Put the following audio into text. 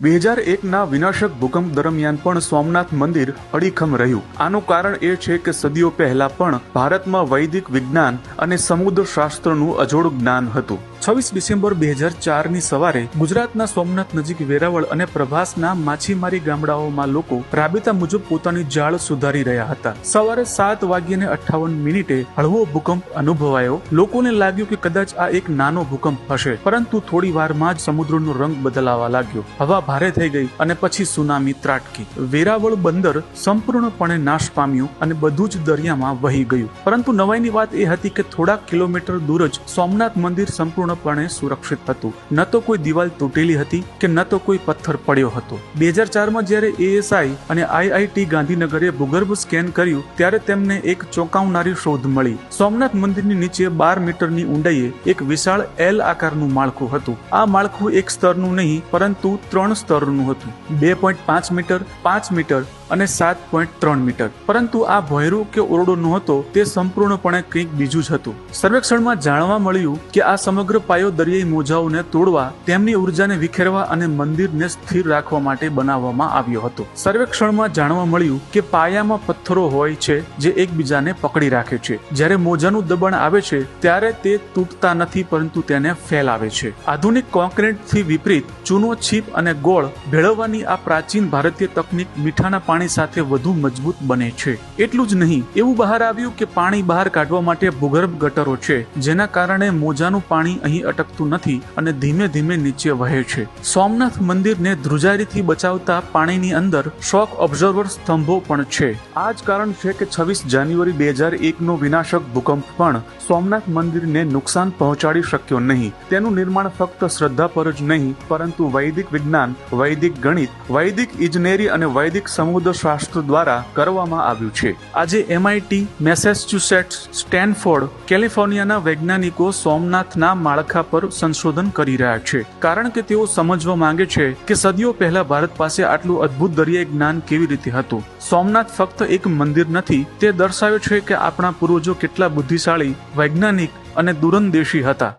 2001ના વિનાશક ભૂકંપ દરમિયાન પણ સોમનાથ મંદિર અડીખમ રહ્યું. આનું કારણ એ છે કે સદીઓ પહેલા પણ ભારતમાં વૈદિક વિજ્ઞાન અને સમુદ્ર શાસ્ત્રનું અજોડ જ્ઞાન હતું. 26 ડિસેમ્બર 2004ની સવારે ગુજરાતના સોમનાથ નજીક વેરાવળ અને પ્રભાસના માછીમારી ગામડાઓમાં લોકો રાબેતા મુજબ પોતાની જાળ સુધારી રહ્યા હતા. સવારે 7:58 હળવો ભૂકંપ અનુભવાયો. લોકોને લાગ્યું કે કદાચ આ એક નાનો ભૂકંપ હશે, પરંતુ થોડી વારમાં જ સમુદ્રનો રંગ બદલાવા લાગ્યો. હવા ભારે થઈ ગઈ અને પછી સુનામી ત્રાટકી. વેરાવળ બંદર સંપૂર્ણપણે નાશ પામ્યું અને બધું જ દરિયામાં વહી ગયું. પરંતુ નવાઈની વાત એ હતી કે થોડા કિલોમીટર દૂર જ સોમનાથ મંદિર સંપૂર્ણપણે સુરક્ષિત હતું. ન તો કોઈ દિવાલ તૂટેલી હતી કે ન તો કોઈ પથ્થર પડ્યો હતો. 2004માં જ્યારે ASI અને IIT ગાંધીનગરે ભૂગર્ભ સ્કેન કર્યું ત્યારે તેમને એક ચોંકાવનારી શોધ મળી. સોમનાથ મંદિરની નીચે 12 મીટરની ઊંડાઈએ એક વિશાળ L આકારનું માળખું હતું. આ માળખું એક સ્તરનું નહીં પરંતુ 3 સ્તરનું હતું. 2.5 મીટર, 5 મીટર અને 7.3 મીટર. પરંતુ આ ભોંયરું કે ઓરડો નહોતો, તે સંપૂર્ણપણે કંઈક બીજું જ હતું. સર્વેક્ષણમાં જાણવા મળ્યું કે આ સમગ્ર પાયો દરિયાઈ મોજાઓને તોડવા, તેમની ઉર્જાને વિખેરવા અને મંદિરને સ્થિર રાખવા માટે બનાવવામાં આવ્યો હતો. સર્વેક્ષણમાં જાણવા મળ્યું કે પાયામાં પથ્થરો હોય છે જે એકબીજાને પકડી રાખે છે. જ્યારે મોજાનું દબાણ આવે છે ત્યારે તે તૂટતા નથી પરંતુ તેને ફેલાવે છે. આધુનિક કોન્ક્રીટથી વિપરીત ચૂનો, છીપ અને ગોળ ભેળવવાની આ પ્રાચીન ભારતીય તકનીક મીઠાના પાણી સાથે વધુ મજબૂત બને છે. એટલું જ નહીં, એવું બહાર આવ્યું કે પાણી બહાર કાઢવા માટે ભૂગર્ભ ગટરો છે, જેના કારણે મોજાનું પાણી અહીં અટકતું નથી અને ધીમે ધીમે નીચે વહે છે. સોમનાથ મંદિરને ધ્રુજારીથી બચાવતા પાણીની અંદર શોક ઓબ્ઝર્વર સ્તંભો પણ છે. આ જ કારણ છે કે 26 જાન્યુઆરી 2001નો વિનાશક ભૂકંપ પણ સોમનાથ મંદિરને નુકસાન પહોંચાડી શક્યો નહીં. તેનું નિર્માણ ફક્ત શ્રદ્ધા પર જ નહીં પરંતુ વૈદિક વિજ્ઞાન, વૈદિક ગણિત, વૈદિક ઇજનેરી અને વૈદિક સમુદ્ર શાસ્ત્ર દ્વારા કરવામાં આવ્યું છે. આજે MIT, મેસેચ્યુસેટ્સ, સ્ટેનફોર્ડ, કેલિફોર્નિયાના વૈજ્ઞાનિકો સોમનાથના માળખા પર સંશોધન કરી રહ્યા છે, કારણ કે તેઓ સમજવા માંગે છે કે સદીઓ પહેલા ભારત પાસે આટલું અદ્ભુત દરિયાઈ જ્ઞાન કેવી રીતે હતું. સોમનાથ ફક્ત એક મંદિર નથી, તે દર્શાવે છે કે આપણા પૂર્વજો કેટલા બુદ્ધિશાળી, વૈજ્ઞાનિક અને દૂરંદેશી હતા.